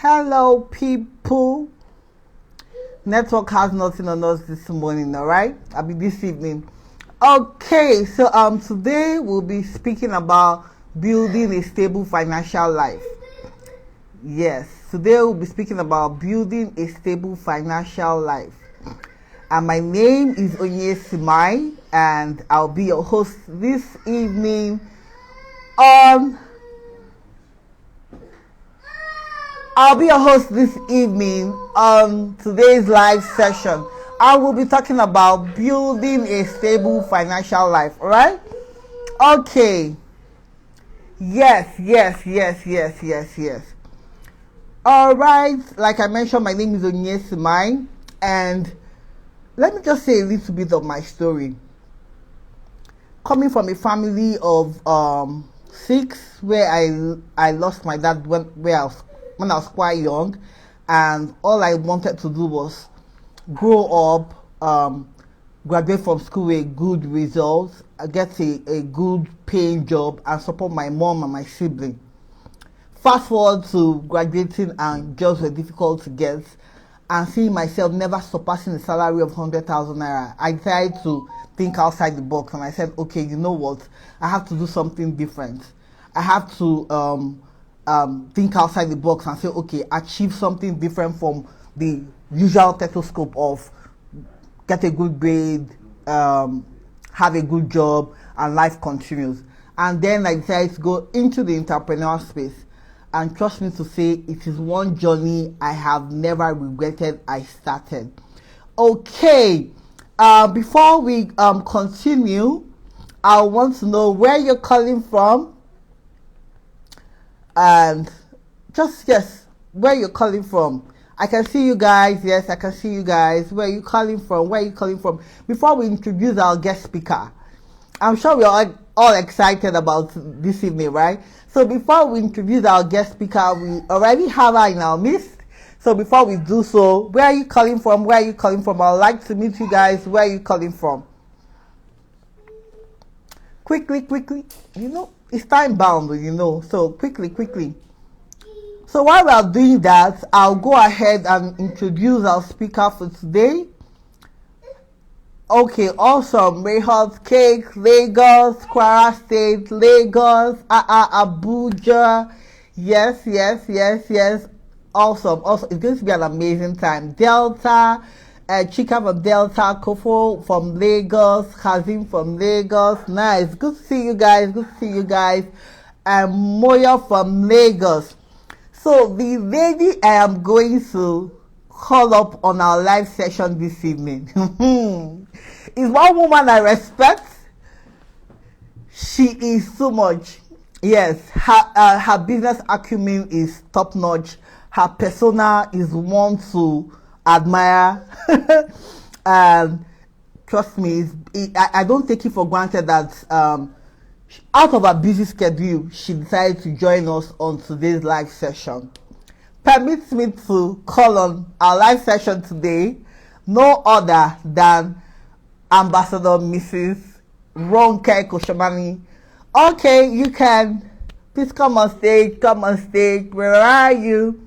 Hello, people. Network has nothing on us this morning, all right? I mean, this evening. Okay, so today we'll be speaking about building a stable financial life. Yes, today we'll be speaking about building a stable financial life. And my name is Kosemani, and I'll be your host this evening on today's live session. I will be talking about building a stable financial life, all right? Okay. Yes. All right. Like I mentioned, my name is Kosemani, and let me just say a little bit of my story. Coming from a family of 6, where I lost my dad when I was quite young, and all I wanted to do was grow up, graduate from school with good results, get a good paying job, and support my mom and my sibling. Fast forward to graduating, and jobs were difficult to get, and seeing myself never surpassing the salary of 100,000 naira. I decided to think outside the box, and I said, okay, you know what? I have to do something different. I have to think outside the box and say, okay, achieve something different from the usual stethoscope of get a good grade, have a good job, and life continues. And then I decided to go into the entrepreneurial space. And trust me to say, it is one journey I have never regretted I started. Okay, before we continue, I want to know where you're calling from. And where you're calling from. I can see you guys. Yes, I can see you guys. Where are you calling from? Before we introduce our guest speaker, I'm sure we're all excited about this evening, right? So before we introduce our guest speaker, we already have her in our midst. So before we do so, where are you calling from? I'd like to meet you guys. Where are you calling from? Quickly. It's time bound, so quickly. So while we are doing that, I'll go ahead and introduce our speaker for today. Okay, awesome. Mayhot Cake, Lagos, Kwara State, Lagos, Abuja. Yes. Awesome. It's going to be an amazing time. Delta, Chika from Delta, Kofo from Lagos, Kazim from Lagos. Nice. Good to see you guys. And Moya from Lagos. So the lady I am going to call up on our live session this evening is one woman I respect. She is so much. Yes, her business acumen is top notch. Her persona is one to admire. And trust me, I don't take it for granted that out of her busy schedule, she decided to join us on today's live session. Permits me to call on our live session today no other than Ambassador Mrs. Ronke Kosemani. Okay, you can please come on stage. Where are you?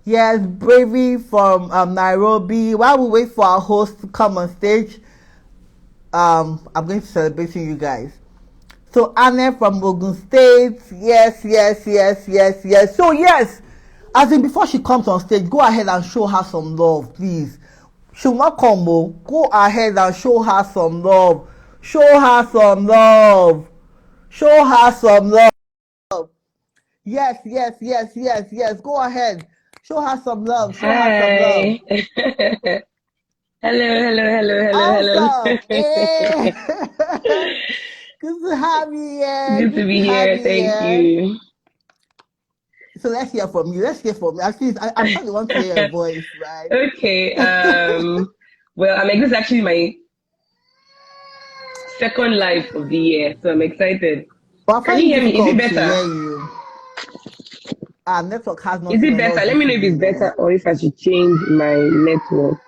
Yes, Bravey from Nairobi. While we wait for our host to come on stage, I'm going to celebrate you guys. So Anne from Ogun State. Yes. So yes, as in before she comes on stage, go ahead and show her some love, please. She'll not come, go ahead and show her some love. Yes. Go ahead. Show her some love. Hi. Hello. Awesome. Hey. Good to have you here. Good to be here. Thank you. So let's hear from you. At least I'm sure they want to hear your voice, right? Okay. Well, this is actually my second live of the year, so I'm excited. Can you hear me? Is it better? Our network has not. Is it better? Let me know if it's better or if I should change my network.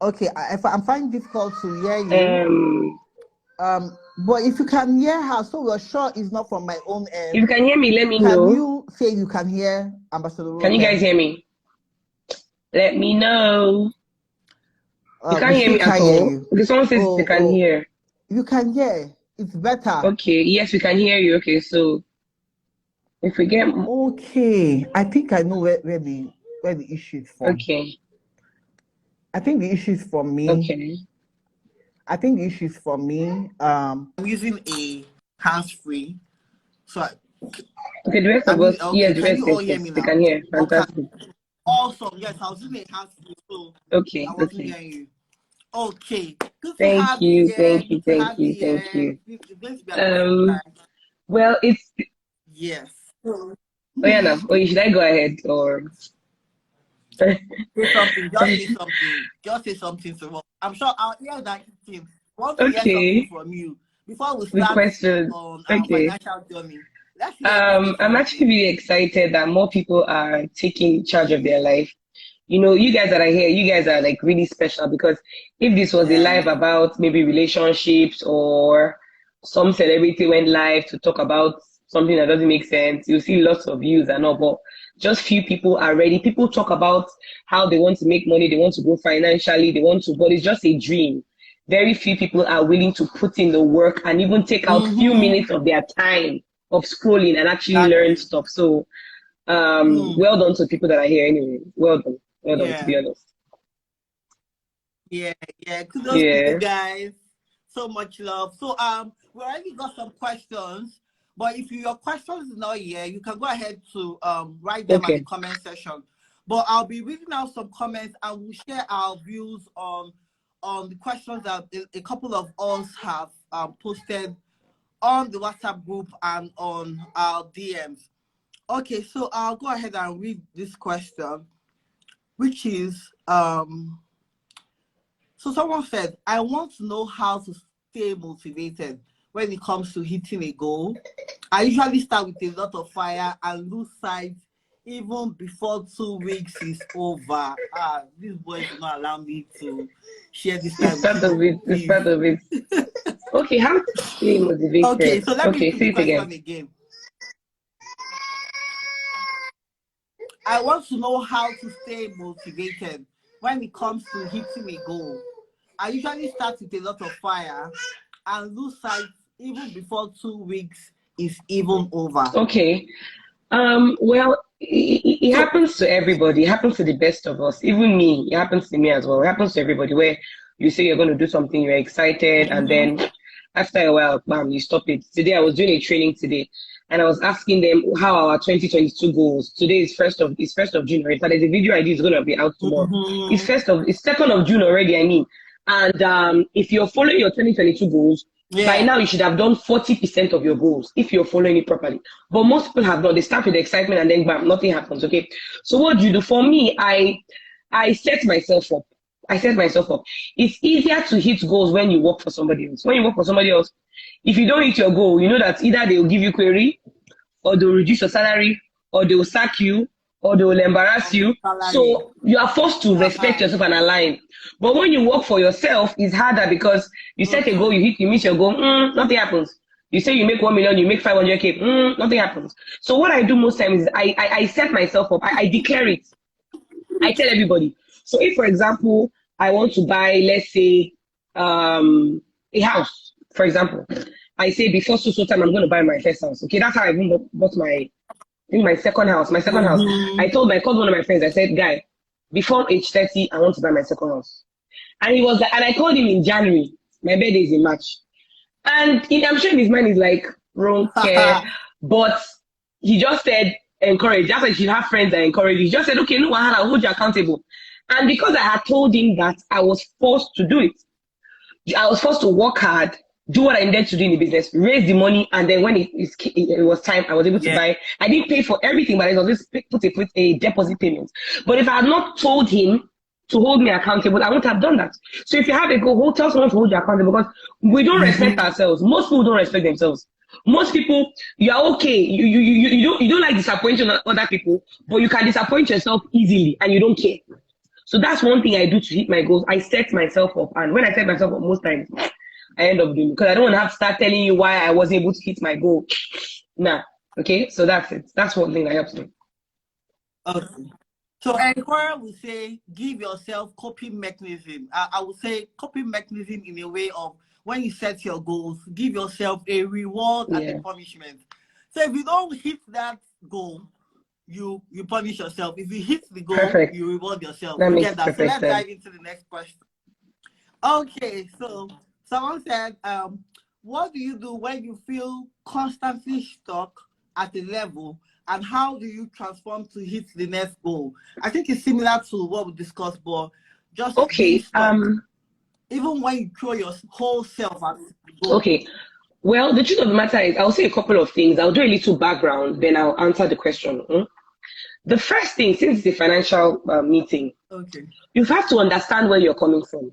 Okay, I'm finding difficult to hear you. But if you can hear her, so we're sure it's not from my own end. If you can hear me, let me know. Can you say you can hear Ambassador Ronke? Can you guys hear me? Let me know. You can't hear me at all. Okay, someone says they can hear. You can hear. It's better. Okay, yes, we can hear you. Okay, so if we get okay, I think I know where the issue is from. Okay. I think the issue is from me. Okay. I think the issue is from me. I'm using a hands-free, so. Okay, the rest of us, yes, the rest they can hear. Fantastic. Awesome. Yes, I was using a hands-free, so okay, I wasn't hearing you. Okay. Good thank to have you, you. Thank you, thank you, thank you. It's going to be well, it's yes. Oh yeah, no. Oh, should I go ahead or say something? Just say something. Just say something to us. I'm sure I'll hear that team. Want to hear something from you before we start on our financial journey. I'm actually really excited that more people are taking charge of their life. You know, you guys that are here, you guys are like really special, because if this was a live about maybe relationships or some celebrity went live to talk about something that doesn't make sense, you'll see lots of views and all, but just few people are ready. People talk about how they want to make money, they want to grow financially, but it's just a dream. Very few people are willing to put in the work and even take out few minutes of their time of scrolling and actually learn stuff. So well done to people that are here anyway. Well done. Well done, to be honest. Kudos to you guys. So much love. So we already got some questions, but if your questions is not here, you can go ahead to write them in the comment section. But I'll be reading out some comments and we'll share our views on the questions that a couple of us have posted on the WhatsApp group and on our DMs. Okay, so I'll go ahead and read this question, which is so someone said, I want to know how to stay motivated when it comes to hitting a goal. I usually start with a lot of fire and lose sight even before 2 weeks is over. This boy does not allow me to share this time. It's part of it. Okay, how to stay motivated? Okay, so let me say it again. I want to know how to stay motivated when it comes to hitting a goal. I usually start with a lot of fire and lose sight even before 2 weeks is even over. Okay. Well, it happens to everybody. It happens to the best of us. Even me. It happens to me as well. It happens to everybody, where you say you're going to do something, you're excited, and then after a while, bam, you stop it. Today, I was doing a training today, and I was asking them how our 2022 goals. Today is 1st of June, right? But there's a video idea is going to be out tomorrow. It's 2nd of June already, I mean. And if you're following your 2022 goals, by now you should have done 40% of your goals if you're following it properly. But most people have not. They start with excitement and then bam, nothing happens. Okay. So what do you do? For me, I set myself up. It's easier to hit goals when you work for somebody else. When you work for somebody else, if you don't hit your goal, you know that either they will give you query, or they'll reduce your salary, or they will sack you, or they will embarrass you. So you are forced to respect yourself and align. But when you work for yourself, it's harder, because you set a goal, you miss your goal, nothing happens. You say you make 1 million, you make 500K, nothing happens. So what I do most times is I set myself up, I declare it. I tell everybody. So if, for example, I want to buy, let's say, a house, for example, I say before so time I'm going to buy my first house. Okay, that's how I even bought my second house. I told one of my friends, I said, guy, before age 30, I want to buy my second house. And he was like, and I called him in January. My birthday is in March. And I'm sure his mind is like, Ronke. But he just said, encourage. Just like you should have friends that encourage you. He just said, okay, no, I'll hold you accountable. And because I had told him that, I was forced to do it. I was forced to work hard, do what I needed to do in the business, raise the money, and then when it was time, I was able to buy. I didn't pay for everything, but I was just put a deposit payment. But if I had not told him to hold me accountable, I wouldn't have done that. So if you have a goal, tell someone to hold you accountable, because we don't respect ourselves. Most people don't respect themselves. Most people, you are okay. You don't like disappointing other people, but you can disappoint yourself easily and you don't care. So that's one thing I do to hit my goals. I set myself up, and when I set myself up, most times I end up doing it because I don't want to have to start telling you why I wasn't able to hit my goal. Nah. Okay, so that's it. That's one thing that helps me. Okay. So Enquire will say, give yourself coping mechanism. I would say coping mechanism in a way of when you set your goals, give yourself a reward and a punishment. So if you don't hit that goal, you punish yourself. If you hit the goal, Perfect. You reward yourself. That You makes get that. So let's dive into the next question. Okay, so someone said, what do you do when you feel constantly stuck at a level, and how do you transform to hit the next goal? I think it's similar to what we discussed, but just okay. Even when you throw your whole self at the goal. Okay. Well, the truth of the matter is, I'll say a couple of things. I'll do a little background, then I'll answer the question. The first thing, since it's a financial meeting, you have to understand where you're coming from.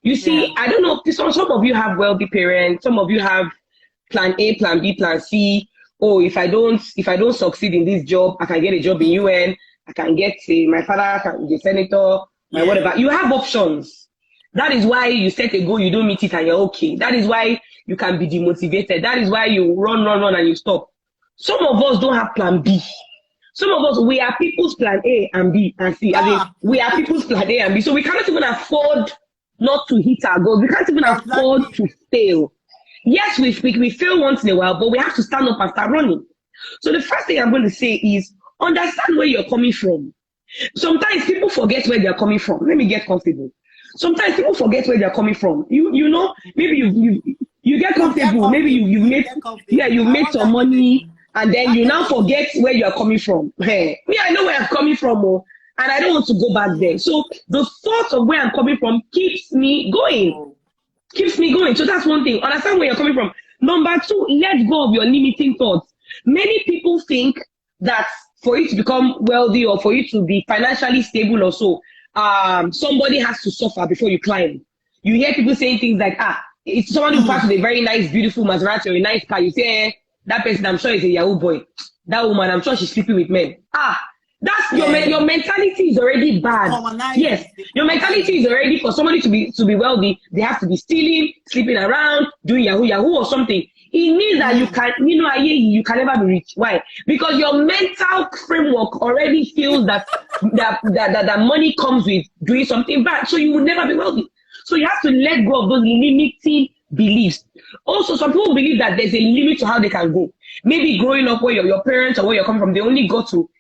You see, I don't know, some of you have wealthy parents, some of you have plan A, plan B, plan C. Oh, if I don't succeed in this job, I can get a job in UN, I can get my father can be a senator, whatever. You have options. That is why you set a goal, you don't meet it, and you're okay. That is why you can be demotivated. That is why you run, and you stop. Some of us don't have plan B. Some of us, we are people's plan A and B and C. I mean, we are people's plan A and B. So we cannot even afford not to hit our goals. We can't even afford to fail. Yes, we fail once in a while, but we have to stand up and start running. So the first thing I'm going to say is understand where you're coming from. Sometimes people forget where they're coming from. Let me get comfortable. Sometimes people forget where they're coming from. You know, maybe you get comfortable. Maybe you made some money, and then you now forget where you're coming from. Hey, me, I know where I'm coming from, and I don't want to go back there. So the thought of where I'm coming from keeps me going. So that's one thing. Understand where you're coming from. Number two, let go of your limiting thoughts. Many people think that for you to become wealthy or for you to be financially stable or so, somebody has to suffer before you climb. You hear people saying things like, it's someone who passes a very nice, beautiful Maserati or a nice car. You say, that person, I'm sure is a Yahoo boy. That woman, I'm sure she's sleeping with men. That's your mentality is already bad. Yes, your mentality is already for somebody to be wealthy. They have to be stealing, sleeping around, doing Yahoo or something. It means that you can never be rich. Why? Because your mental framework already feels that money comes with doing something bad. So you will never be wealthy. So you have to let go of those limiting beliefs. Also, some people believe that there's a limit to how they can go. Maybe growing up where your parents or where you're coming from,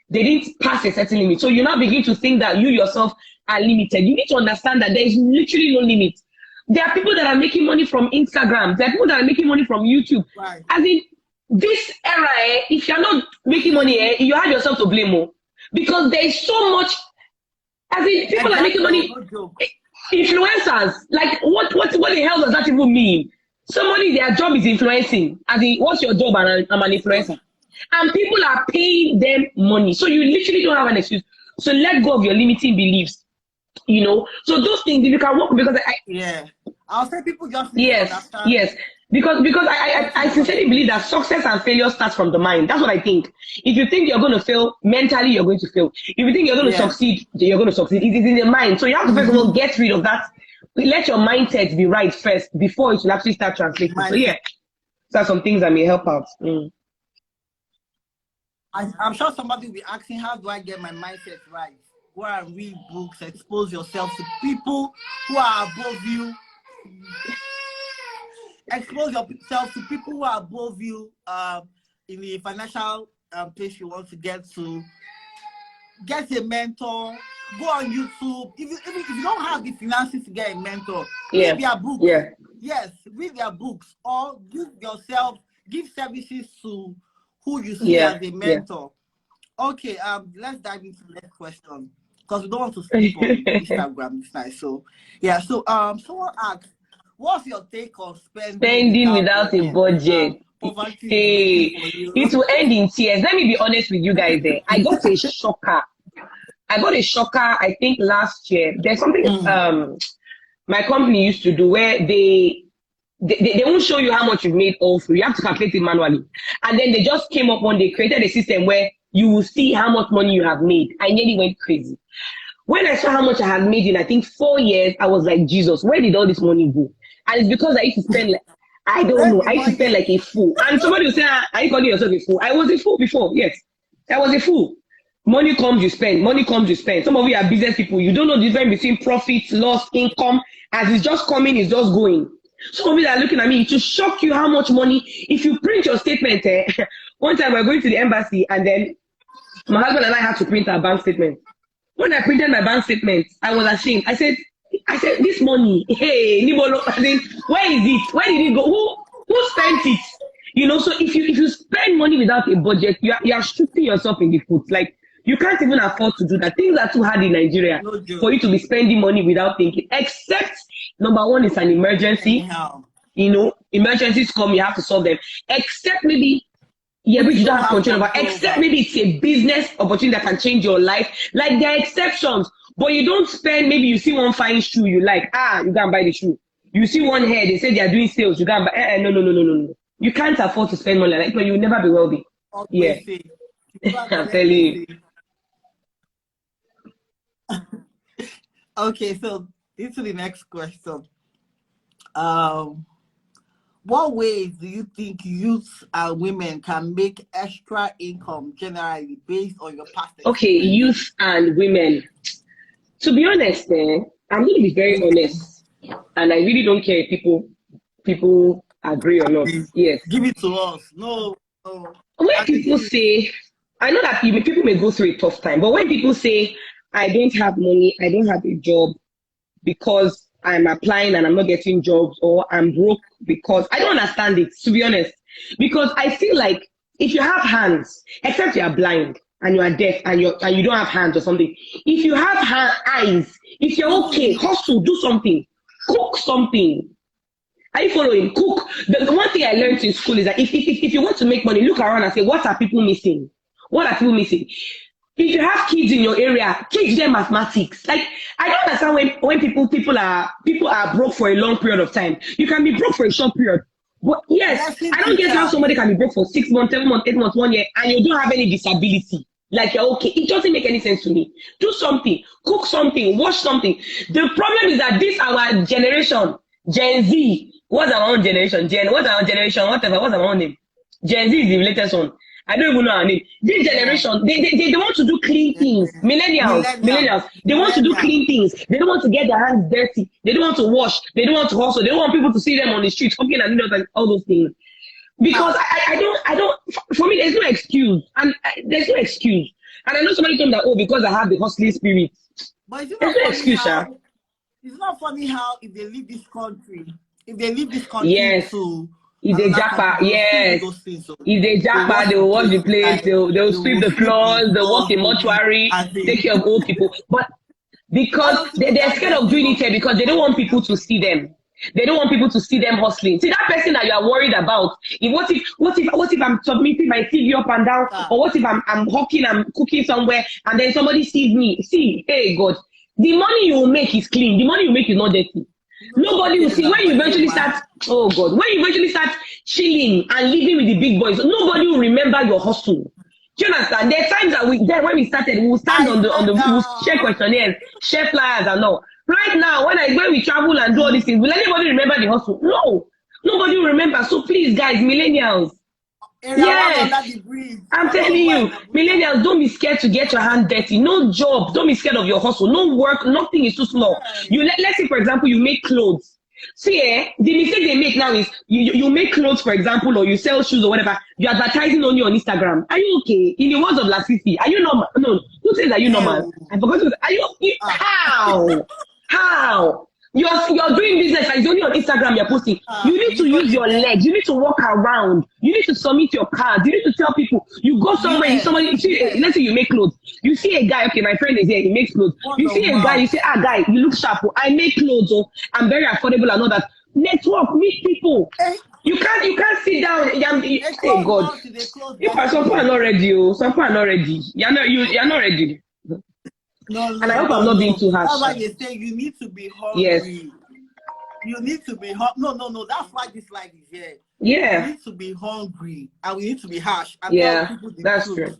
they didn't pass a certain limit. So you now begin to think that you yourself are limited. You need to understand that there is literally no limit. There are people that are making money from Instagram. There are people that are making money from YouTube. Right. As in, this era, if you're not making money, you have yourself to blame. Because there is so much, as in, people are making money. Influencers, like, what the hell does that even mean? Somebody, their job is influencing. As in, what's your job? I'm an influencer. And people are paying them money. So you literally don't have an excuse. So let go of your limiting beliefs. You know, so those things, if you can work, because I'll say people just understand. Yes, because I sincerely believe that success and failure starts from the mind. That's what I think. If you think you're going to fail, mentally you're going to fail. If you think you're going to succeed, you're going to succeed. It is in the mind. So you have to first of all get rid of that. Let your mindset be right first before it will actually start translating. So so some things that may help out. I'm sure somebody will be asking, how do I get my mindset right? Go and read books, expose yourself to people who are above you. Expose yourself to people who are above you in the financial place you want to get to. Get a mentor. Go on YouTube. If you don't have the finances to get a mentor, read their books. Yes, read their books, or give services to who you see as a mentor. Okay, let's dive into the next question, because we don't want to sleep on Instagram this night. So someone asked, what's your take on spending without a budget? It will end in tears. Let me be honest with you guys there. I got a shocker. I think last year. There's something my company used to do where they won't show you how much you've made all through. You have to calculate it manually. And then they just came up one day, created a system where you will see how much money you have made. I nearly went crazy. When I saw how much I had made in, I think 4 years, I was like, Jesus, where did all this money go? And it's because I used to spend like, I don't know, I used to spend like a fool. And somebody will say, are you calling yourself a fool? I was a fool before, yes. I was a fool. Money comes, you spend. Money comes, you spend. Some of you are business people. You don't know the difference between profits, loss, income. As it's just coming, it's just going. Some of you are looking at me, it will shock you how much money, if you print your statement. One time we were going to the embassy and then my husband and I had to print our bank statement. When I printed my bank statement, I was ashamed. I said, this money, hey, Nibolo, I mean, where is it? Where did it go? Who spent it? You know, so if you spend money without a budget, you are shooting yourself in the foot. Like, you can't even afford to do that. Things are too hard in Nigeria for you to be spending money without thinking. Except, number one, it's an emergency. You know, emergencies come, you have to solve them. Except maybe, yeah, which you don't have control over. Except maybe it's a business opportunity that can change your life. Like, there are exceptions. But you don't spend, maybe you see one fine shoe you like, you can't buy the shoe. You see one hair, they say they are doing sales, you can't buy, no. You can't afford to spend money like that, but you'll never be wealthy. Yeah. I'm telling you. Okay, so into the next question. What ways do you think youths and women can make extra income generally based on your past experience? Okay, youth and women. To be honest, I'm going to be very honest, and I really don't care if people agree or not. Yes. Give it to us. No. When people say, I know that people may go through a tough time, but when people say, I don't have money, I don't have a job because I'm applying and I'm not getting jobs, or I'm broke because I don't understand it, to be honest. Because I feel like if you have hands, except you are blind and you are deaf and you don't have hands or something, if you have eyes, if you're okay, hustle, do something, cook something. Are you following? Cook. The one thing I learned in school is that if you want to make money, look around and say, what are people missing? What are people missing? If you have kids in your area, teach them mathematics. Like, I don't understand when people are broke for a long period of time. You can be broke for a short period. But yes, I don't get how somebody can be broke for 6 months, 7 months, 8 months, 1 year, and you don't have any disability. Like, you're okay. It doesn't make any sense to me. Do something, cook something, wash something. The problem is that this our generation, Gen Z, what's our own generation? What's our generation? Whatever, what's our own name? Gen Z is the latest one. I don't even know her name. This generation, they want to do clean things. Millennials, they want to do clean things. They don't want to get their hands dirty. They don't want to wash. They don't want to hustle. They don't want people to see them on the street talking and all those things. Because I don't. For me, there's no excuse, and there's no excuse. And I know somebody told me that, because I have the hustling spirit. But there's no excuse, sir. It's not funny how if they leave this country, yes. to if they japa, yes. If they japa, they will wash the place, they'll sweep the floors, they'll work in mortuary, take care of old people. But because they're scared of doing it here because they don't want people to see them. They don't want people to see them hustling. See, that person that you are worried about, what if I'm submitting my CV up and down, or what if I'm hawking, I'm cooking somewhere, and then somebody sees me? See, hey God, the money you will make is clean. The money you make is not dirty. Nobody will see when you eventually start. Oh God, when you eventually start chilling and living with the big boys, nobody will remember your hustle. Do you understand? There are times that when we started, we will stand on the we'll share questionnaires, share flyers and all. Right now, when we travel and do all these things, will anybody remember the hustle? No, nobody will remember. So please, guys, millennials. Yes, I'm telling you, millennials, don't be scared to get your hand dirty. No job, don't be scared of your hustle. No work, nothing is too small. Let's say, for example, you make clothes. See, the mistake they make now is you make clothes, for example, or you sell shoes or whatever. You're advertising only on Instagram. Are you okay? In the words of Lasisi, are you normal? No, who says are you normal? I forgot to. Are you? How? You're doing business and it's only on Instagram you're posting. You need to use your legs. You need to walk around. You need to submit your cards. You need to tell people. You go somewhere, let's say you make clothes. You see a guy, okay, my friend is here, he makes clothes. You see a guy, you say, guy, you look sharp. I make clothes, I'm very affordable and all that. Network, meet people. You can't sit down. Hey God. Some people are not ready, some people are not ready. You're not ready. No, and I hope I'm not being too harsh. That's why you say you need to be hungry. Yes. You need to be No. That's why this life is here. Yeah. We need to be hungry and we need to be harsh. And yeah, that's true.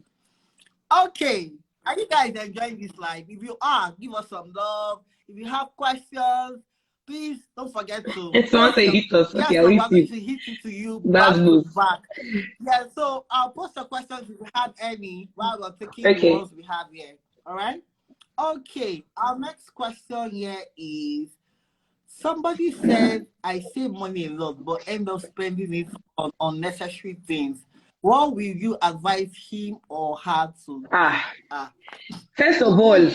Okay. Are you guys enjoying this life? If you are, give us some love. If you have questions, please don't forget to Someone post say your. hit us. Yes, Okay, I'll no, hit we're going you. to hit it to you That's back to good. back. Yeah, so I'll post the questions if you have any while we're taking the Okay. ones we have here. All right. Okay. Our next question here is: somebody said I save money a lot, but end up spending it on unnecessary things. What will you advise him or her to do? First of all,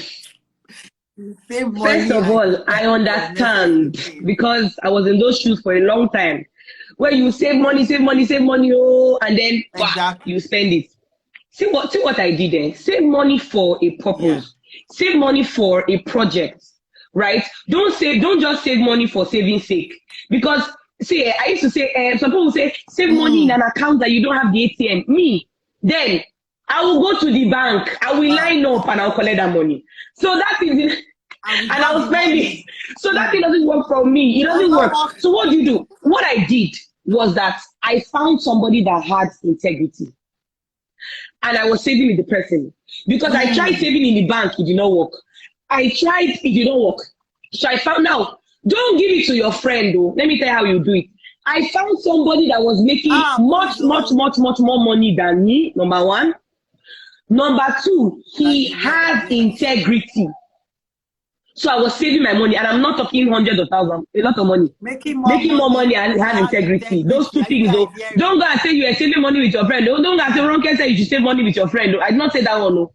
Save money I and unnecessary understand things. because I was in those shoes for a long time. Where you save money, oh, and then Exactly. you spend it. See what I did there. Save money for a Yeah. purpose. Save money for a project, right? Don't just save money for saving sake. Because see, I used to say, some people say save money in an account that you don't have the ATM. Me, then I will go to the bank. I will line up and I'll collect that money. So that is it. And I will spend it. So that thing doesn't work for me. It doesn't work. So what do? What I did was that I found somebody that had integrity. And I was saving with the person. Because I tried saving in the bank, it did not work. I tried, it did not work. So I found out, don't give it to your friend though. Let me tell you how you do it. I found somebody that was making much more money than me, number one. Number two, he had integrity. So I was saving my money, and I'm not talking hundreds of thousands, a lot of money. Making more money and have integrity. Those two things, though. Don't go and say you are saving money with your friend. Don't go and say Ronke said you should save money with your friend. I did not say that one. No.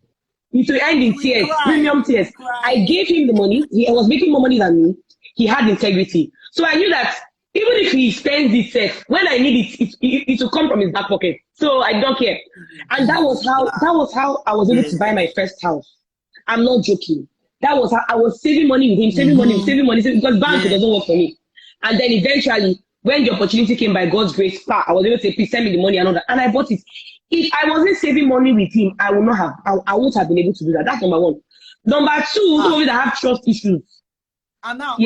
It will end in tears, premium tears. I gave him the money. He was making more money than me. He had integrity. So I knew that even if he spends it safe, when I need it will come from his back pocket. So I don't care. And that was how I was able to buy my first house. I'm not joking. That was how I was saving money with him, saving money, because bank doesn't work for me. And then eventually, when the opportunity came by God's grace, I was able to say, please send me the money and all that. And I bought it. If I wasn't saving money with him, I wouldn't have been able to do that. That's number one. Number two, some of you that have trust issues. And now,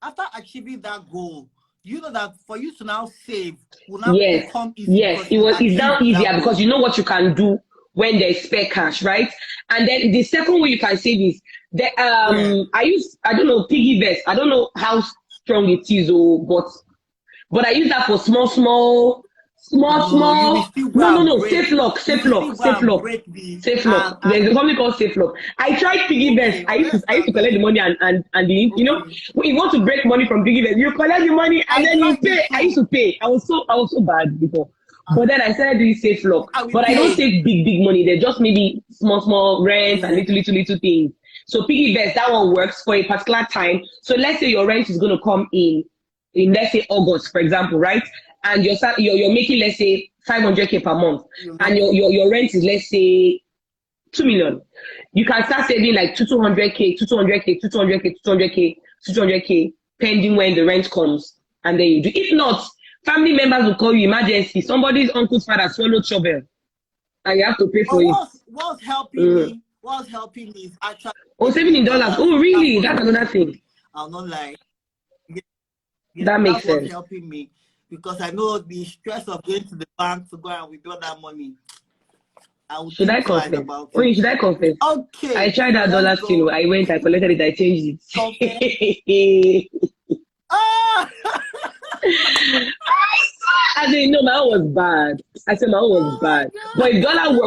after achieving that goal, you know that for you to now save will now become easy. Yes, it's now easier because you know what you can do when there's spare cash, right? And then the second way you can save is I don't know, piggy vest. I don't know how strong it is, but I use that for small. No, safe lock. There's a company called Safe Lock. I tried piggy vest. I used to collect the money and the, you know, when you want to break money from piggy vest, you collect the money and then you pay. I used to pay. I was so bad before. But then I started doing Safe Lock. But I don't save big money. They're just maybe small rent and little things. So piggy vest, that one works for a particular time. So let's say your rent is going to come in let's say August, for example, right? And you're making, let's say, 500K per month, and your rent is, let's say, 2 million. You can start saving like 200K, pending when the rent comes, and then you do. If not, family members will call you emergency. Somebody's uncle's father swallowed shovel, and you have to pay for it. What's helping me is actually saving in dollars. Oh, really? That's another thing. I'll not lie. That makes sense. What's helping me, because I know the stress of going to the bank to go and withdraw that money. Should I confess? Should I confess? Okay. I tried that dollar thing. I went, I collected it, I changed it. I didn't know my own was bad. I said my own was bad. But if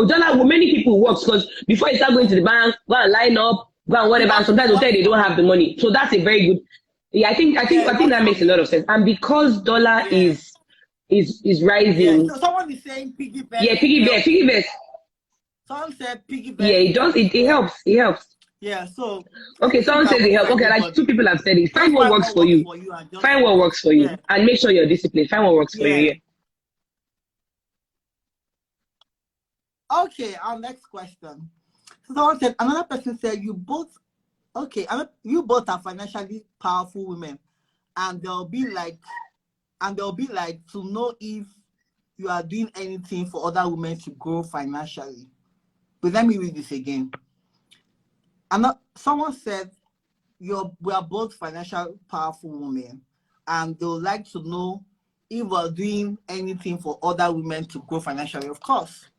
dollar, many people work because before you start going to the bank, go and line up, go and whatever, and sometimes they don't have the money. So that's a very good. Yeah, I think that makes a lot of sense. And because dollar is rising. So someone is saying piggy vest. Yeah, piggy vest. Someone said piggy vest. Yeah, it does. It helps. It helps. Yeah. So. Okay, someone says it helps. Okay, like 2 people have said it. Find what works for you. Find what works for you, and make sure you're disciplined. Find what works for you. Okay, our next question. So someone said, another person said, you both are financially powerful women, and they'll be like to know if you are doing anything for other women to grow financially. But let me read this again. Someone said we are both financially powerful women, and they'll like to know if we're doing anything for other women to grow financially. Of course.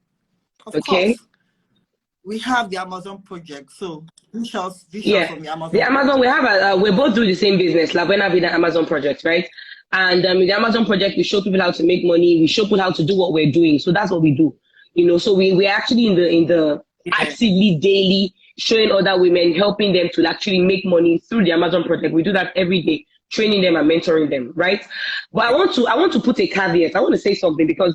we have the Amazon project. So this shows Yeah, from the Amazon. the Amazon, we have we both do the same business, La Buena Vida Amazon project, right? And in the Amazon project, we show people how to make money. We show people how to do what we're doing. So that's what we do, you know. So we're actually in the actively daily showing other women, helping them to actually make money through the Amazon project. We do that every day, training them and mentoring them, right? But I want to put a caveat. I want to say something because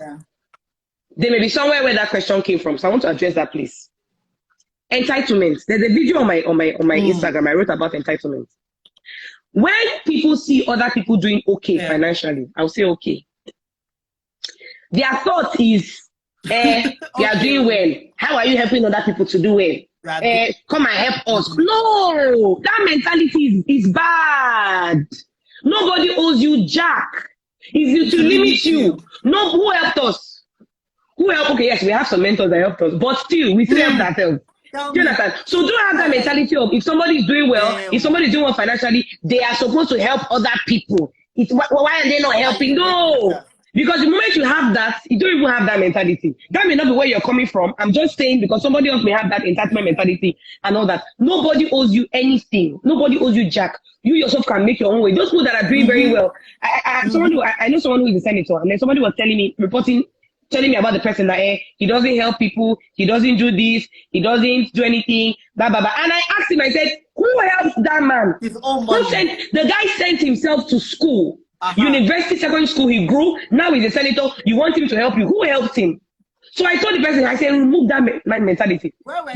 there may be somewhere where that question came from. So I want to address that, please. Entitlement. There's a video on my Instagram. I wrote about entitlement. When people see other people doing okay financially, I'll say okay. Their thought is, you are doing well. How are you helping other people to do well? Come and help us. No, that mentality is bad. Nobody owes you jack. It's to limit you. No, who helped us? Who helped? Okay, yes, we have some mentors that helped us, but still, we still help ourselves. Do you understand? So don't have that mentality of if somebody is doing well, if somebody is doing well financially, they are supposed to help other people. Why are they not helping? No. Because the moment you have that, you don't even have that mentality. That may not be where you're coming from. I'm just saying because somebody else may have that entitlement mentality and all that. Nobody owes you anything. Nobody owes you jack. You yourself can make your own way. Those people that are doing very well. I know someone who is a senator, and then somebody was telling me about the person that he doesn't help people, he doesn't do this, he doesn't do anything, blah blah blah. And I asked him, I said, who helped that man? His own money. The guy sent himself to school, university, secondary school, he grew, now he's a senator, you want him to help you. Who helped him? So I told the person, I said, remove that mentality. Where were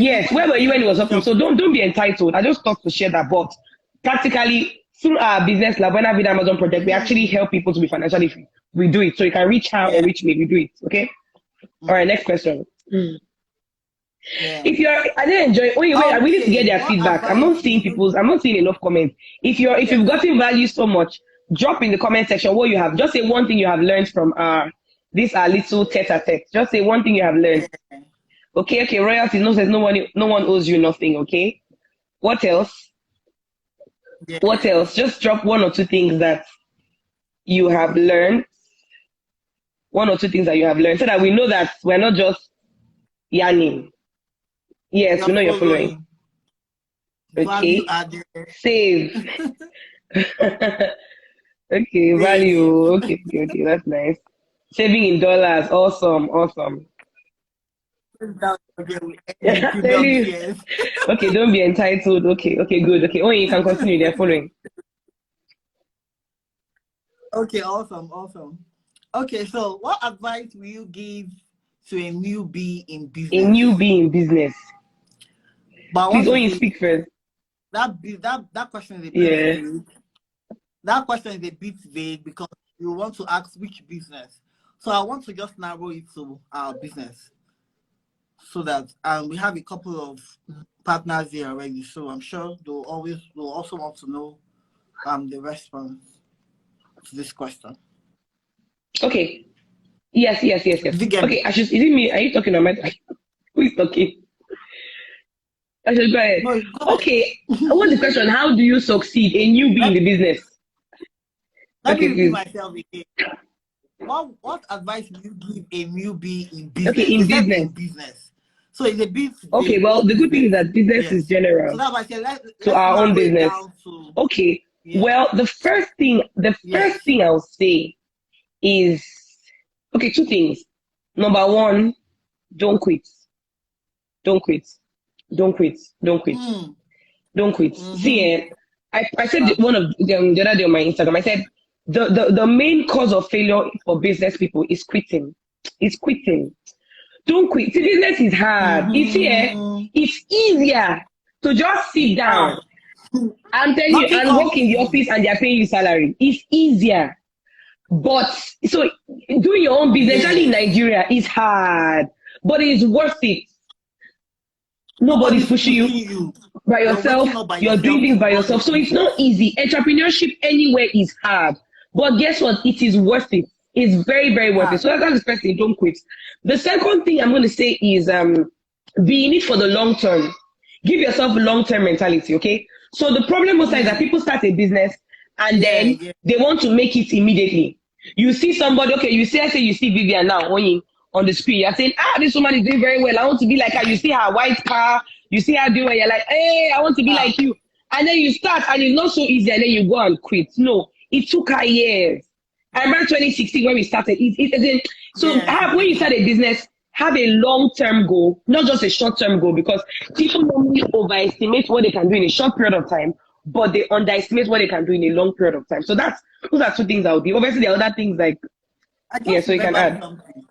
you when he was helping? So don't be entitled. I just thought to share that, but practically through our business, La Buena Vida Amazon project, we actually help people to be financially free. We do it. So you can reach her or reach me. We do it. Okay? All right, next question. If I didn't enjoy, we need to get their feedback. I'm not seeing enough comments. If you've gotten value so much, drop in the comment section what you have. Just say one thing you have learned from this little tete-a-tete. Just say one thing you have learned. Okay, royalties, says no one owes you nothing, okay? What else? What else? Just drop one or two things that you have learned. One or two things that you have learned so that we know that we're not just yarning. Yes, we know you're following. Okay. Save. Okay, value. Okay, that's nice. Saving in dollars. Awesome. Okay, don't be entitled. Okay, good. Okay, you can continue. They're following. Okay, awesome. Okay, so what advice will you give to a newbie in business? But please, you speak first. That question is a bit vague. That question is a bit vague because you want to ask which business. So I want to just narrow it to our business, so that we have a couple of partners here already. So I'm sure they'll also want to know the response to this question. Okay. Yes. Okay, is it me? Are you talking on my who is talking? I should go ahead. No, okay. What's the question? How do you succeed a newbie in the business? Let me repeat myself again. What advice do you give a newbie in business? Okay, in business. So it's a bit. Okay, well, the good thing is that business is general. So that's why I said let's our own business. Okay. Yeah. Well, the first thing I'll say is two things. Number one, don't quit. Don't quit. Mm-hmm. See, I said one of the other day on my Instagram, I said the main cause of failure for business people is quitting. It's quitting. Don't quit. See, business is hard. Mm-hmm. It's easier to just sit down and tell you and work in the office and they're paying you salary. It's easier. But so doing your own business, especially in Nigeria, is hard, but it's worth it. Nobody's pushing you by yourself. You're doing things by yourself. So it's not easy. Entrepreneurship anywhere is hard. But guess what? It is worth it. It's very, very worth it. So that's the first thing. Don't quit. The second thing I'm going to say is be in it for the long term. Give yourself a long-term mentality, okay? So the problem most times is that people start a business and then they want to make it immediately. You see somebody, okay, you see Vivian now, on the screen. You're saying, this woman is doing very well. I want to be like her. You see her white car. You see her doing well. You're like, hey, I want to be like you. And then you start, and it's not so easy, and then you go and quit. No, it took her years. I remember 2016 when we started. When you start a business, have a long-term goal, not just a short-term goal, because people normally overestimate what they can do in a short period of time, but they underestimate what they can do in a long period of time. So those are two things I would do. Obviously, there are other things like, so you can add. Something.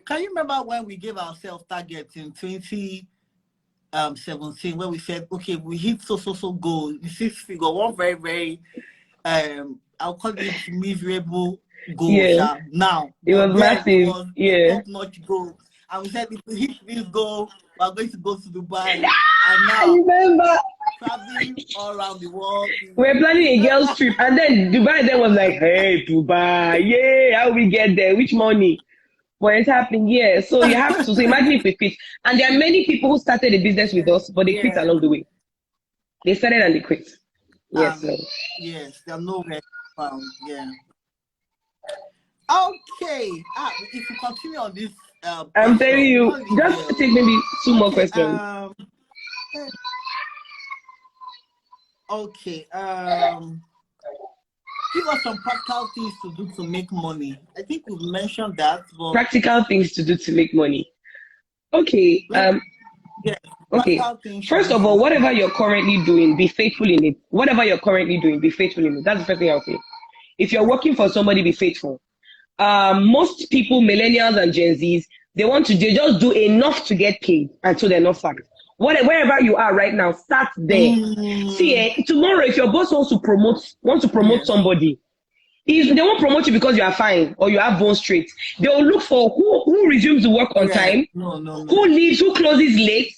Can you remember when we gave ourselves targets in 2017, when we said, okay, we hit so goal, the 6 figure, one very, very, I'll call it miserable goal. Yeah. Now, it was massive. It was top-notch goal. And we said, if we hit this goal, we're going to go to Dubai. And now, I remember traveling all around the world. We're planning a girls' trip, and then Dubai then was like, hey, Dubai, yeah, how we get there? Which money? But it's happening, yeah. So you have to. So imagine if we quit. And there are many people who started a business with us, but they quit along the way. They started and they quit. Yes. Yes, they're nowhere found. Yeah. Okay. If we continue on this, I'm telling you, just take maybe 2 more questions. Okay. Give us some practical things to do to make money. I think we've mentioned that. But practical things to do to make money. Okay. Okay. First of all, whatever you're currently doing, be faithful in it. Whatever you're currently doing, be faithful in it. That's the first thing I'll say. If you're working for somebody, be faithful. Most people, millennials and Gen Zs, they just do enough to get paid until they're not sacked. Wherever you are right now, start there. See, tomorrow, if your boss wants to promote somebody, they won't promote you because you are fine or you have bone straight. They will look for who resumes the work on time, who leaves, who closes late,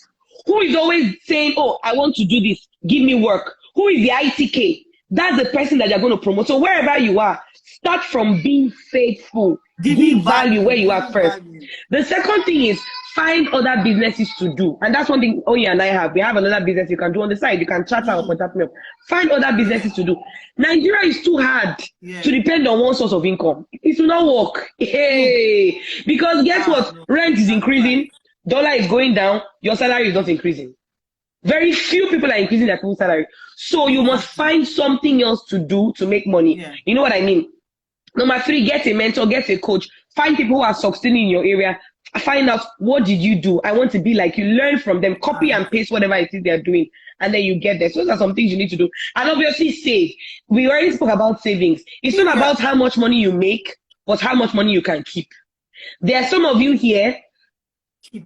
who is always saying, oh, I want to do this, give me work. Who is the ITK? That's the person that you're going to promote. So wherever you are, start from being faithful. Give value where you are first. The second thing is find other businesses to do. And that's one thing Oye and I have. We have another business you can do on the side. You can chat out or contact me up. Find other businesses to do. Nigeria is too hard to depend on one source of income. It will not work. Hey, because guess what? Rent is increasing. Dollar is going down. Your salary is not increasing. Very few people are increasing their full salary. So you must find something else to do to make money. You know what I mean? Number 3, get a mentor, get a coach. Find people who are succeeding in your area. Find out, what did you do? I want to be like you. Learn from them. Copy and paste whatever it is they're doing. And then you get there. So those are some things you need to do. And obviously save. We already spoke about savings. It's not about how much money you make, but how much money you can keep. There are some of you here.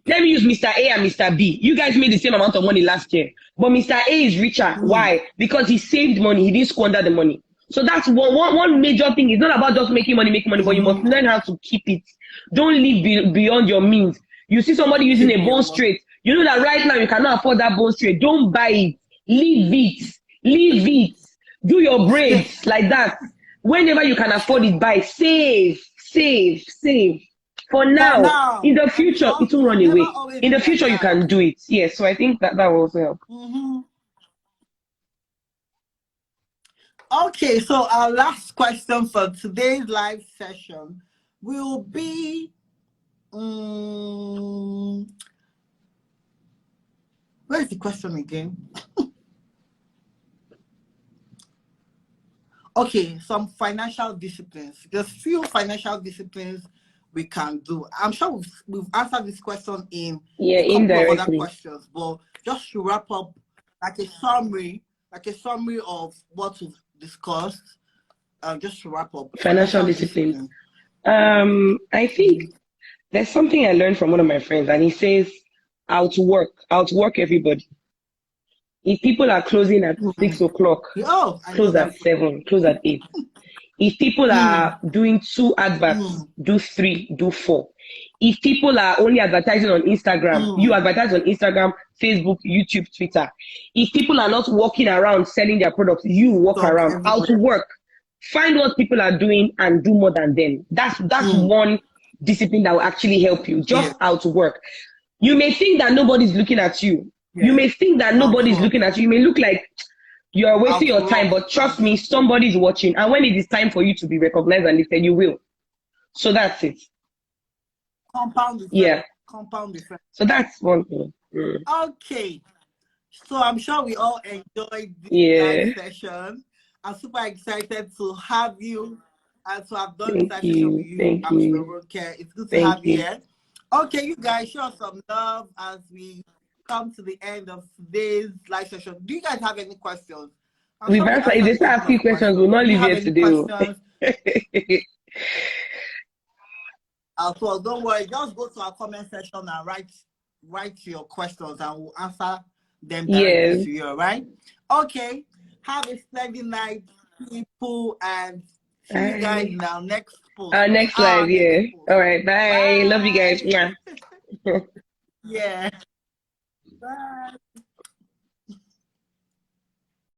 Let me use Mr. A and Mr. B. You guys made the same amount of money last year. But Mr. A is richer. Why? Because he saved money. He didn't squander the money. So that's one major thing. It's not about just making money, but you must learn how to keep it. Don't live beyond your means. You see somebody using a bone straight. You know that right now you cannot afford that bone straight. Don't buy it. Leave it. Leave it. Do your braids like that. Whenever you can afford it, buy. Save. For now, in the future, it will run away. In the future, you can do it. Yes, so I think that will also help. Okay, so our last question for today's live session will be, where is the question again? Okay, some financial disciplines. There's few financial disciplines we can do. I'm sure we've answered this question in a couple of other questions, but just to wrap up, like a summary of what we've discussed, just to wrap up. Financial discipline. I think there's something I learned from one of my friends, and he says, outwork everybody. If people are closing at 6 o'clock, close at 7, close at 8. If people are doing 2 adverts, do 3, do 4. If people are only advertising on Instagram, you advertise on Instagram, Facebook, YouTube, Twitter. If people are not walking around selling their products, you walk around. Outwork. Find what people are doing and do more than them. That's one discipline that will actually help you. Just outwork. You may think that nobody's looking at you. You may think that nobody's looking at you. You may look like you're wasting your time, but trust me, somebody's watching. And when it is time for you to be recognized and lifted, you will. So that's it. Compound effect. Yeah. Compound effect. So that's one thing. Okay. So I'm sure we all enjoyed this live session. I'm super excited to have you and to have done this live session with you. Thank you. Ronke. It's good to have you here. Okay, you guys, show us some love as we come to the end of today's live session. Do you guys have any questions? We've answered. If they still have a few questions, we'll not leave here today. As well, don't worry. Just go to our comment section and write your questions, and we'll answer them directly to you. All right? Okay. Have a splendid night, people, and see you guys in our next post. Our next live, All right. Bye. Love you guys. Yeah. Yeah. Bye.